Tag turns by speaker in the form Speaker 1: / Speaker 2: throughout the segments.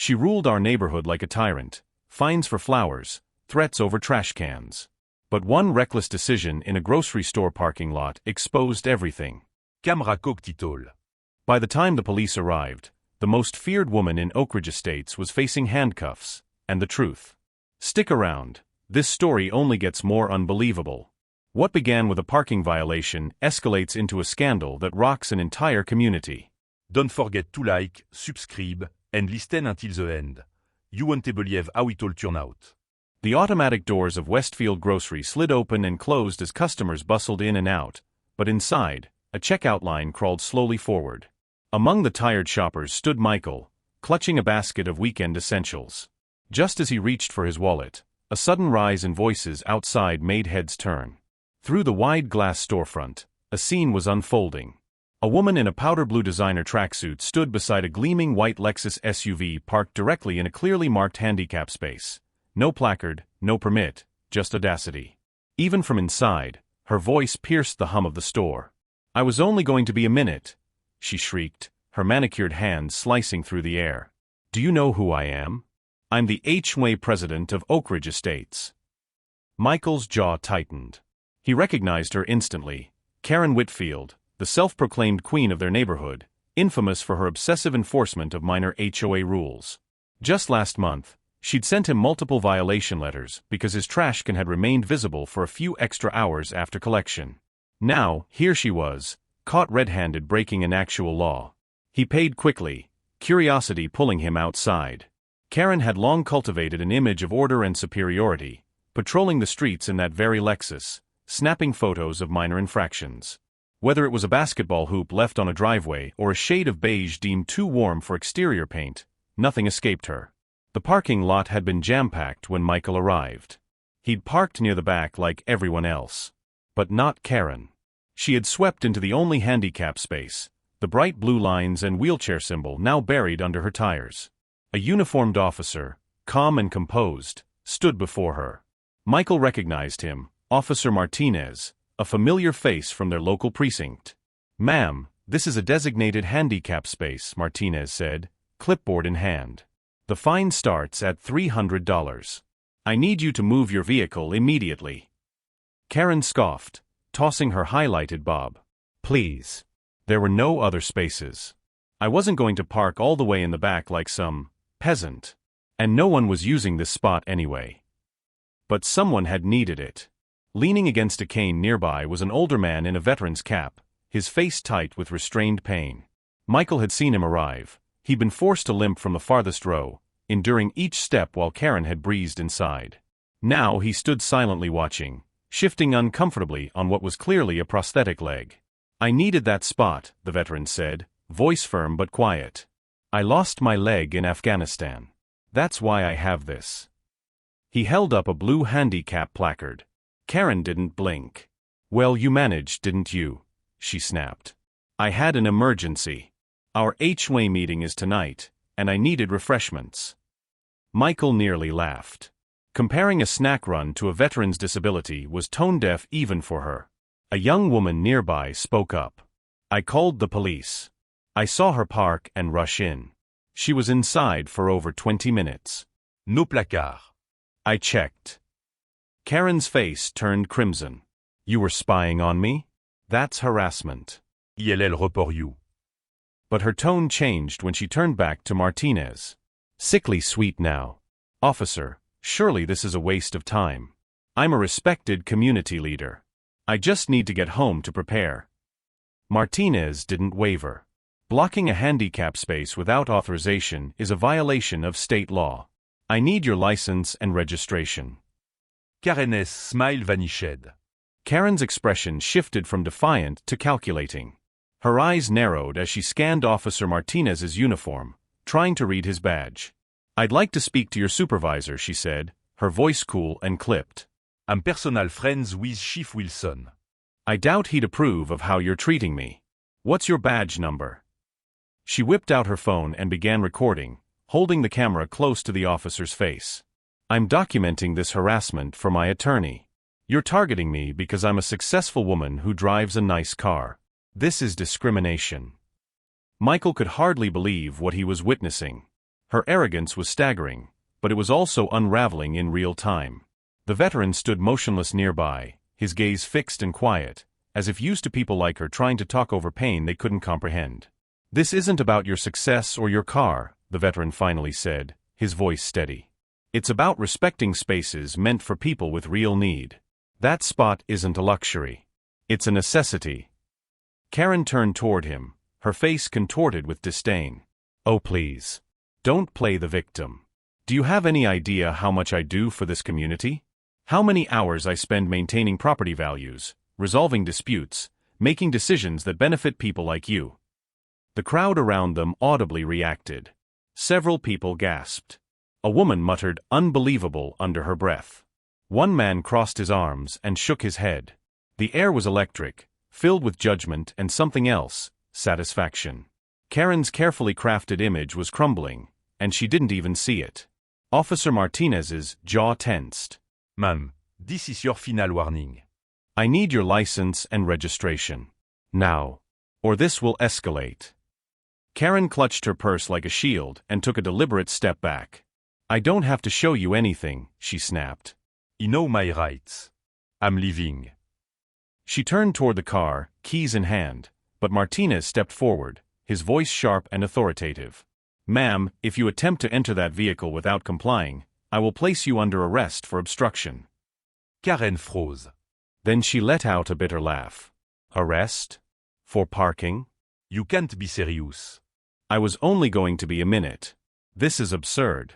Speaker 1: She ruled our neighborhood like a tyrant, fines for flowers, threats over trash cans. But one reckless decision in a grocery store parking lot exposed everything.
Speaker 2: Camera cocktail.
Speaker 1: By the time the police arrived, the most feared woman in Oakridge Estates was facing handcuffs, and the truth. Stick around, this story only gets more unbelievable. What began with a parking violation escalates into a scandal that rocks an entire community.
Speaker 2: Don't forget to like, subscribe, and listen until the end. You won't believe how it all turned out.
Speaker 1: The automatic doors of Whitfield grocery slid open and closed as customers bustled in and out, but inside, a checkout line crawled slowly forward. Among the tired shoppers stood Michael, clutching a basket of weekend essentials. Just as he reached for his wallet, a sudden rise in voices outside made heads turn. Through the wide glass storefront, a scene was unfolding. A woman in a powder blue designer tracksuit stood beside a gleaming white Lexus SUV parked directly in a clearly marked handicap space. No placard, no permit, just audacity. Even from inside, her voice pierced the hum of the store. "I was only going to be a minute," she shrieked, her manicured hands slicing through the air. "Do you know who I am? I'm the HOA president of Oakridge Estates." Michael's jaw tightened. He recognized her instantly. Karen Whitfield, the self-proclaimed queen of their neighborhood, infamous for her obsessive enforcement of minor HOA rules. Just last month, she'd sent him multiple violation letters because his trash can had remained visible for a few extra hours after collection. Now, here she was, caught red-handed breaking an actual law. He paid quickly, curiosity pulling him outside. Karen had long cultivated an image of order and superiority, patrolling the streets in that very Lexus, snapping photos of minor infractions. Whether it was a basketball hoop left on a driveway or a shade of beige deemed too warm for exterior paint, nothing escaped her. The parking lot had been jam-packed when Michael arrived. He'd parked near the back like everyone else. But not Karen. She had swept into the only handicap space, the bright blue lines and wheelchair symbol now buried under her tires. A uniformed officer, calm and composed, stood before her. Michael recognized him, Officer Martinez, a familiar face from their local precinct. "Ma'am, this is a designated handicap space," Martinez said, clipboard in hand. "The fine starts at $300. I need you to move your vehicle immediately." Karen scoffed, tossing her highlighted bob. "Please." There were no other spaces. "I wasn't going to park all the way in the back like some peasant. And no one was using this spot anyway." But someone had needed it. Leaning against a cane nearby was an older man in a veteran's cap, his face tight with restrained pain. Michael had seen him arrive. He'd been forced to limp from the farthest row, enduring each step while Karen had breezed inside. Now he stood silently watching, shifting uncomfortably on what was clearly a prosthetic leg. "I needed that spot," the veteran said, voice firm but quiet. "I lost my leg in Afghanistan. That's why I have this." He held up a blue handicap placard. Karen didn't blink. "Well, you managed, didn't you?" she snapped. "I had an emergency. Our HOA meeting is tonight, and I needed refreshments." Michael nearly laughed. Comparing a snack run to a veteran's disability was tone-deaf even for her. A young woman nearby spoke up. "I called the police. I saw her park and rush in. She was inside for over 20 minutes.
Speaker 2: No placard."
Speaker 1: "I checked." Karen's face turned crimson. "You were spying on me? That's harassment."
Speaker 2: ILL report you.
Speaker 1: But her tone changed when she turned back to Martinez. Sickly sweet now. "Officer, surely this is a waste of time. I'm a respected community leader. I just need to get home to prepare." Martinez didn't waver. Blocking a handicap space without authorization is a violation of state law. "I need your license and registration."
Speaker 2: Karen's smile vanished.
Speaker 1: Karen's expression shifted from defiant to calculating. Her eyes narrowed as she scanned Officer Martinez's uniform, trying to read his badge. "I'd like to speak to your supervisor," she said, her voice cool and clipped.
Speaker 2: "I'm personal friends with Chief Wilson."
Speaker 1: "I doubt he'd approve of how you're treating me. What's your badge number?" She whipped out her phone and began recording, holding the camera close to the officer's face. "I'm documenting this harassment for my attorney. You're targeting me because I'm a successful woman who drives a nice car. This is discrimination." Michael could hardly believe what he was witnessing. Her arrogance was staggering, but it was also unraveling in real time. The veteran stood motionless nearby, his gaze fixed and quiet, as if used to people like her trying to talk over pain they couldn't comprehend. "This isn't about your success or your car," the veteran finally said, his voice steady. "It's about respecting spaces meant for people with real need. That spot isn't a luxury. It's a necessity." Karen turned toward him, her face contorted with disdain. "Oh please. Don't play the victim. Do you have any idea how much I do for this community? How many hours I spend maintaining property values, resolving disputes, making decisions that benefit people like you?" The crowd around them audibly reacted. Several people gasped. A woman muttered "unbelievable" under her breath. One man crossed his arms and shook his head. The air was electric, filled with judgment and something else, satisfaction. Karen's carefully crafted image was crumbling, and she didn't even see it. Officer Martinez's jaw tensed.
Speaker 2: "Ma'am, this is your final warning."
Speaker 1: "I need your license and registration. Now. Or this will escalate." Karen clutched her purse like a shield and took a deliberate step back. "I don't have to show you anything," she snapped.
Speaker 2: "You know my rights. I'm leaving."
Speaker 1: She turned toward the car, keys in hand, but Martinez stepped forward, his voice sharp and authoritative. "Ma'am, if you attempt to enter that vehicle without complying, I will place you under arrest for obstruction."
Speaker 2: Karen froze.
Speaker 1: Then she let out a bitter laugh. "Arrest? For parking?
Speaker 2: "You can't be serious."
Speaker 1: I was only going to be a minute. This is absurd."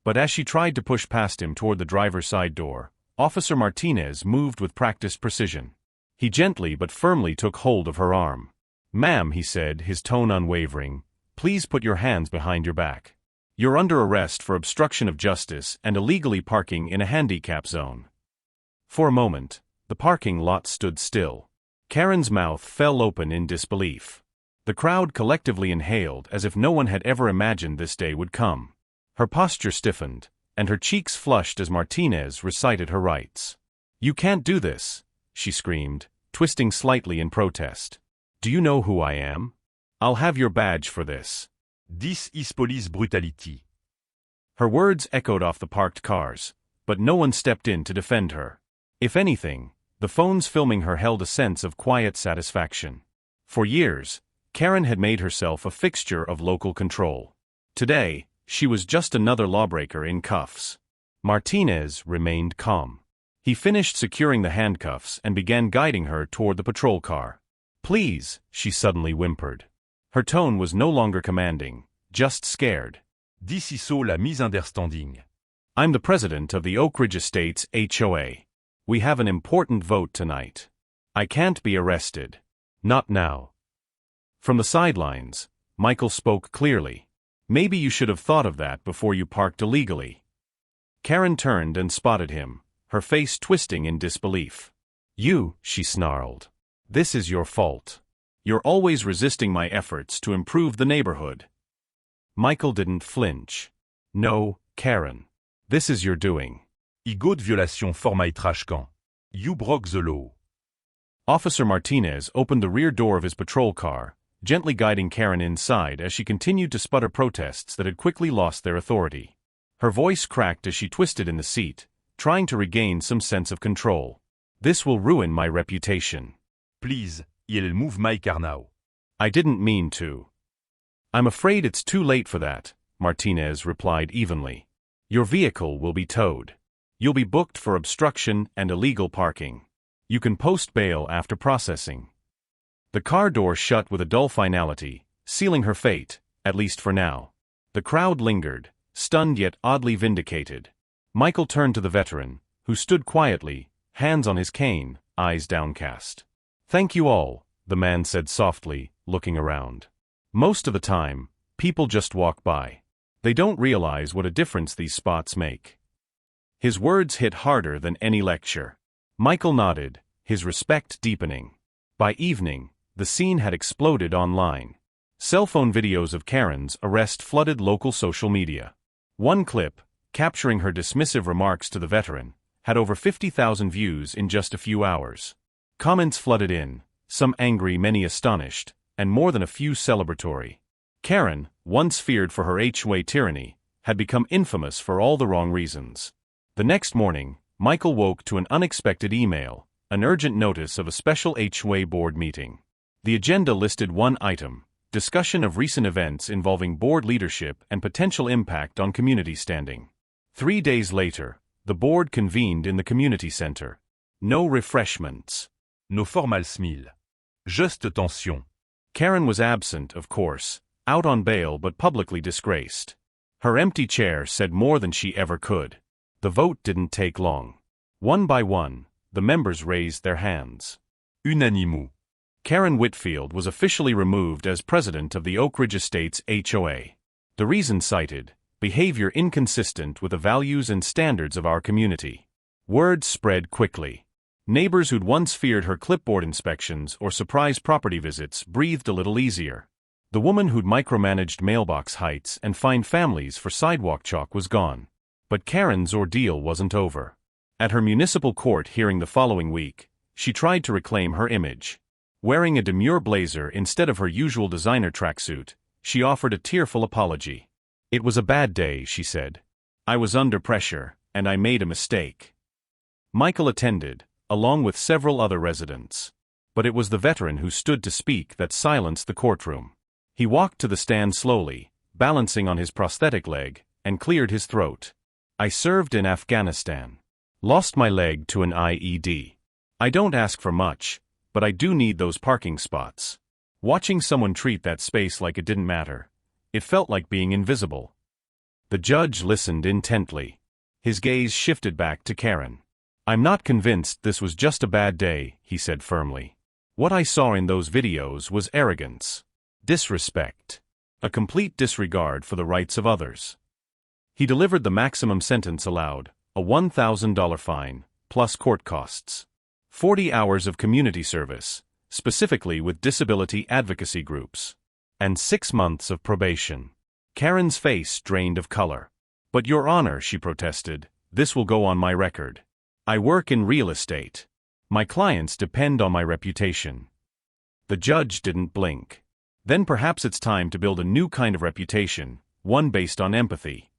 Speaker 1: But as she tried to push past him toward the driver's side door, Officer Martinez moved with practiced precision. He gently but firmly took hold of her arm. "Ma'am," he said, his tone unwavering, "please put your hands behind your back. You're under arrest for obstruction of justice and illegally parking in a handicap zone." For a moment, the parking lot stood still. Karen's mouth fell open in disbelief. The crowd collectively inhaled as if no one had ever imagined this day would come. Her posture stiffened, and her cheeks flushed as Martinez recited her rights. "You can't do this," she screamed, twisting slightly in protest. "Do you know who I am? I'll have your badge for this."
Speaker 2: "This is police brutality."
Speaker 1: Her words echoed off the parked cars, but no one stepped in to defend her. If anything, the phones filming her held a sense of quiet satisfaction. For years, Karen had made herself a fixture of local control. Today, she was just another lawbreaker in cuffs. Martinez remained calm. He finished securing the handcuffs and began guiding her toward the patrol car. "Please," she suddenly whimpered. Her tone was no longer commanding, just scared.
Speaker 2: "This is all a misunderstanding."
Speaker 1: "I'm the president of the Oakridge Estates HOA. We have an important vote tonight. I can't be arrested. Not now." From the sidelines, Michael spoke clearly. "Maybe you should have thought of that before you parked illegally." Karen turned and spotted him, her face twisting in disbelief. "You," she snarled. "This is your fault. You're always resisting my efforts to improve the neighborhood." Michael didn't flinch. "No, Karen. This is your doing."
Speaker 2: "I got violation for my trash can. You broke the law."
Speaker 1: Officer Martinez opened the rear door of his patrol car, gently guiding Karen inside as she continued to sputter protests that had quickly lost their authority. Her voice cracked as she twisted in the seat, trying to regain some sense of control. "This will ruin my reputation."
Speaker 2: "Please, I'll move my car now."
Speaker 1: "I didn't mean to." "I'm afraid it's too late for that," Martinez replied evenly. "Your vehicle will be towed. You'll be booked for obstruction and illegal parking. You can post bail after processing." The car door shut with a dull finality, sealing her fate, at least for now. The crowd lingered, stunned yet oddly vindicated. Michael turned to the veteran, who stood quietly, hands on his cane, eyes downcast. "Thank you all," the man said softly, looking around. "Most of the time, people just walk by. They don't realize what a difference these spots make." His words hit harder than any lecture. Michael nodded, his respect deepening. By evening, the scene had exploded online. Cell phone videos of Karen's arrest flooded local social media. One clip, capturing her dismissive remarks to the veteran, had over 50,000 views in just a few hours. Comments flooded in, some angry, many astonished, and more than a few celebratory. Karen, once feared for her HOA tyranny, had become infamous for all the wrong reasons. The next morning, Michael woke to an unexpected email, an urgent notice of a special HOA board meeting. The agenda listed one item: discussion of recent events involving board leadership and potential impact on community standing. 3 days later, the board convened in the community center. No refreshments.
Speaker 2: No formals meal. Juste tension.
Speaker 1: Karen was absent, of course, out on bail but publicly disgraced. Her empty chair said more than she ever could. The vote didn't take long. One by one, the members raised their hands.
Speaker 2: Unanimous.
Speaker 1: Karen Whitfield was officially removed as president of the Oakridge Estates HOA. The reason cited: behavior inconsistent with the values and standards of our community. Word spread quickly. Neighbors who'd once feared her clipboard inspections or surprise property visits breathed a little easier. The woman who'd micromanaged mailbox heights and fined families for sidewalk chalk was gone. But Karen's ordeal wasn't over. At her municipal court hearing the following week, she tried to reclaim her image. Wearing a demure blazer instead of her usual designer tracksuit, she offered a tearful apology. "It was a bad day," she said. "I was under pressure, and I made a mistake." Michael attended, along with several other residents. But it was the veteran who stood to speak that silenced the courtroom. He walked to the stand slowly, balancing on his prosthetic leg, and cleared his throat. "I served in Afghanistan. Lost my leg to an IED. I don't ask for much, but I do need those parking spots." Watching someone treat that space like it didn't matter, it felt like being invisible. The judge listened intently. His gaze shifted back to Karen. "I'm not convinced this was just a bad day," he said firmly. "What I saw in those videos was arrogance, disrespect, a complete disregard for the rights of others." He delivered the maximum sentence allowed, a $1,000 fine, plus court costs. 40 hours of community service, specifically with disability advocacy groups. And 6 months of probation. Karen's face drained of color. "But Your Honor," she protested, "this will go on my record. I work in real estate. My clients depend on my reputation." The judge didn't blink. "Then perhaps it's time to build a new kind of reputation, one based on empathy."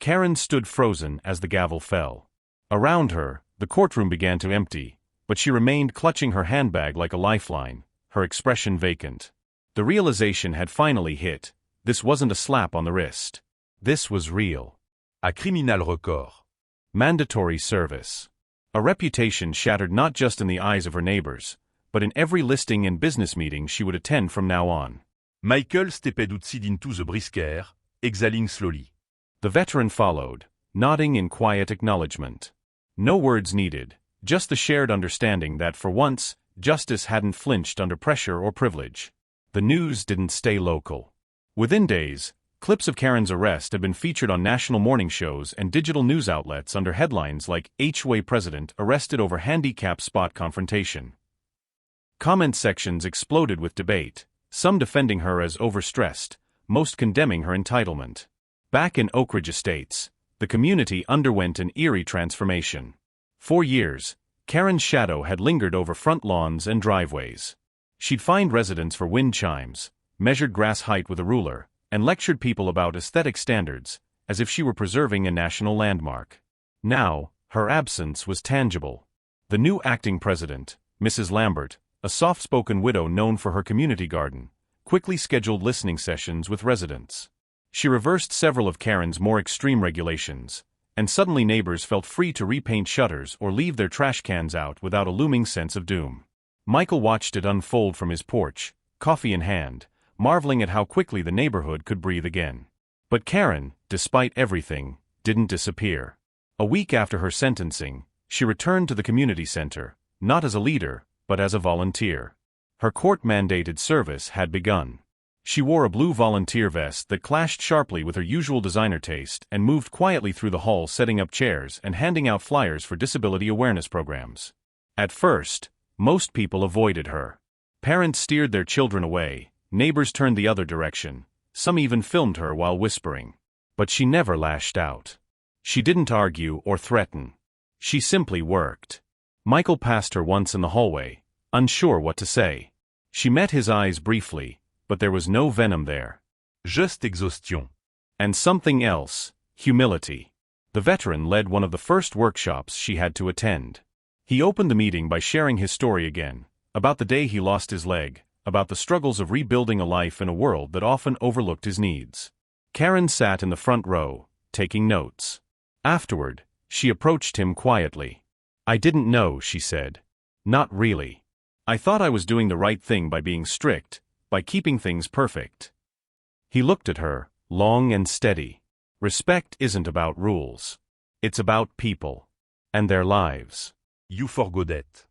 Speaker 1: Karen stood frozen as the gavel fell. Around her, the courtroom began to empty, but she remained clutching her handbag like a lifeline, her expression vacant. The realization had finally hit: this wasn't a slap on the wrist. This was real.
Speaker 2: A criminal record.
Speaker 1: Mandatory service. A reputation shattered not just in the eyes of her neighbors, but in every listing and business meeting she would attend from now on.
Speaker 2: Michael stepped outside into the brisket, exhaling slowly.
Speaker 1: The veteran followed, nodding in quiet acknowledgement. No words needed, just the shared understanding that for once, justice hadn't flinched under pressure or privilege. The news didn't stay local. Within days, clips of Karen's arrest had been featured on national morning shows and digital news outlets under headlines like "HOA President Arrested Over Handicap Spot Confrontation." Comment sections exploded with debate, some defending her as overstressed, most condemning her entitlement. Back in Oakridge Estates, the community underwent an eerie transformation. For years, Karen's shadow had lingered over front lawns and driveways. She'd fined residents for wind chimes, measured grass height with a ruler, and lectured people about aesthetic standards, as if she were preserving a national landmark. Now, her absence was tangible. The new acting president, Mrs. Lambert, a soft-spoken widow known for her community garden, quickly scheduled listening sessions with residents. She reversed several of Karen's more extreme regulations, and suddenly neighbors felt free to repaint shutters or leave their trash cans out without a looming sense of doom. Michael watched it unfold from his porch, coffee in hand, marveling at how quickly the neighborhood could breathe again. But Karen, despite everything, didn't disappear. A week after her sentencing, she returned to the community center, not as a leader, but as a volunteer. Her court-mandated service had begun. She wore a blue volunteer vest that clashed sharply with her usual designer taste and moved quietly through the hall setting up chairs and handing out flyers for disability awareness programs. At first, most people avoided her. Parents steered their children away, neighbors turned the other direction, some even filmed her while whispering. But she never lashed out. She didn't argue or threaten. She simply worked. Michael passed her once in the hallway, unsure what to say. She met his eyes briefly, but there was no venom there.
Speaker 2: Just exhaustion.
Speaker 1: And something else, humility. The veteran led one of the first workshops she had to attend. He opened the meeting by sharing his story again, about the day he lost his leg, about the struggles of rebuilding a life in a world that often overlooked his needs. Karen sat in the front row, taking notes. Afterward, she approached him quietly. "I didn't know," she said. "Not really. I thought I was doing the right thing by being strict, by keeping things perfect." He looked at her, long and steady. Respect isn't about rules. It's about people. And their lives.
Speaker 2: You forgot that.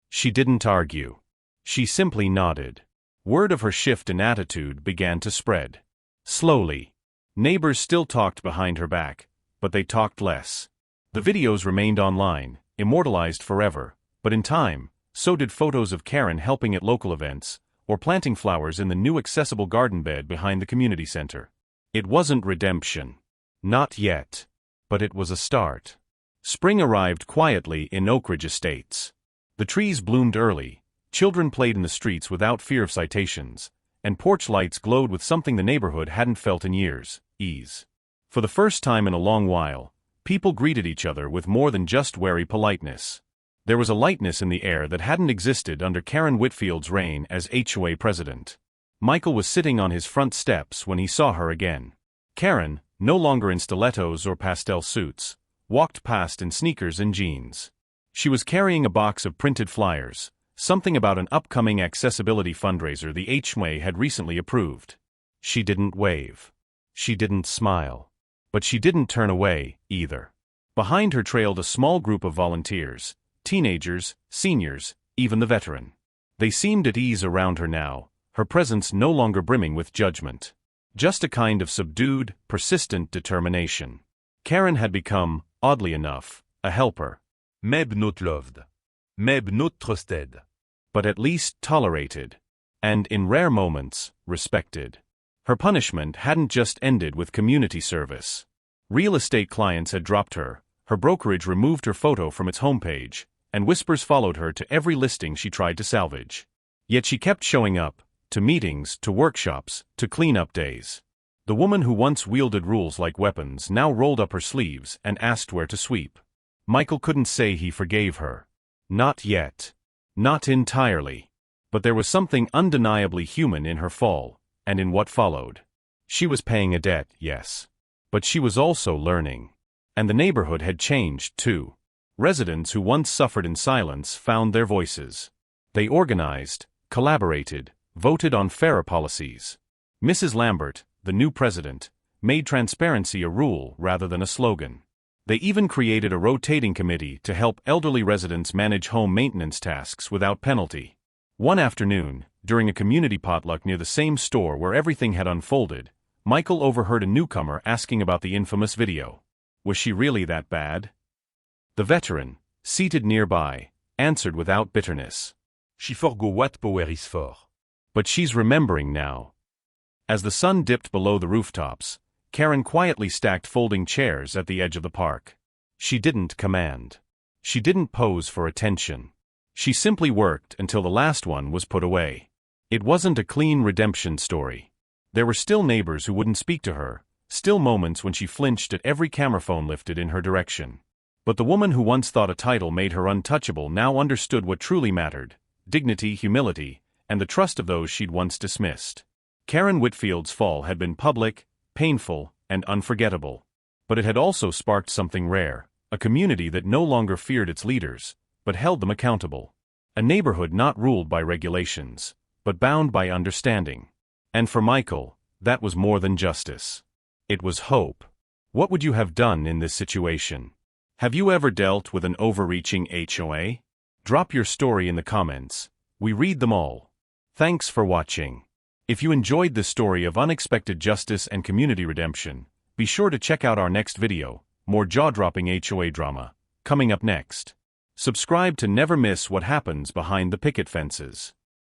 Speaker 1: She didn't argue. She simply nodded. Word of her shift in attitude began to spread. Slowly. Neighbors still talked behind her back, but they talked less. The videos remained online, immortalized forever, but in time, so did photos of Karen helping at local events, or planting flowers in the new accessible garden bed behind the community center. It wasn't redemption. Not yet. But it was a start. Spring arrived quietly in Oakridge Estates. The trees bloomed early, children played in the streets without fear of citations, and porch lights glowed with something the neighborhood hadn't felt in years: ease. For the first time in a long while, people greeted each other with more than just wary politeness. There was a lightness in the air that hadn't existed under Karen Whitfield's reign as HOA president. Michael was sitting on his front steps when he saw her again. Karen, no longer in stilettos or pastel suits, walked past in sneakers and jeans. She was carrying a box of printed flyers, something about an upcoming accessibility fundraiser the HOA had recently approved. She didn't wave. She didn't smile. But she didn't turn away, either. Behind her trailed a small group of volunteers, teenagers, seniors, even the veteran. They seemed at ease around her now, her presence no longer brimming with judgment. Just a kind of subdued, persistent determination. Karen had become, oddly enough, a helper.
Speaker 2: Maybe not loved. Maybe not trusted.
Speaker 1: But at least tolerated. And in rare moments, respected. Her punishment hadn't just ended with community service. Real estate clients had dropped her, her brokerage removed her photo from its homepage, and whispers followed her to every listing she tried to salvage. Yet she kept showing up, to meetings, to workshops, to cleanup days. The woman who once wielded rules like weapons now rolled up her sleeves and asked where to sweep. Michael couldn't say he forgave her. Not yet. Not entirely. But there was something undeniably human in her fall, and in what followed. She was paying a debt, yes. But she was also learning. And the neighborhood had changed, too. Residents who once suffered in silence found their voices. They organized, collaborated, voted on fairer policies. Mrs. Lambert, the new president, made transparency a rule rather than a slogan. They even created a rotating committee to help elderly residents manage home maintenance tasks without penalty. One afternoon, during a community potluck near the same store where everything had unfolded, Michael overheard a newcomer asking about the infamous video. Was she really that bad? The veteran, seated nearby, answered without bitterness.
Speaker 2: She forgot what power is for.
Speaker 1: But she's remembering now. As the sun dipped below the rooftops, Karen quietly stacked folding chairs at the edge of the park. She didn't command. She didn't pose for attention. She simply worked until the last one was put away. It wasn't a clean redemption story. There were still neighbors who wouldn't speak to her, still moments when she flinched at every camera phone lifted in her direction. But the woman who once thought a title made her untouchable now understood what truly mattered: dignity, humility, and the trust of those she'd once dismissed. Karen Whitfield's fall had been public, painful, and unforgettable. But it had also sparked something rare, a community that no longer feared its leaders, but held them accountable. A neighborhood not ruled by regulations, but bound by understanding. And for Michael, that was more than justice. It was hope. What would you have done in this situation? Have you ever dealt with an overreaching HOA? Drop your story in the comments. We read them all. Thanks for watching. If you enjoyed this story of unexpected justice and community redemption, be sure to check out our next video, more jaw-dropping HOA drama, coming up next. Subscribe to never miss what happens behind the picket fences.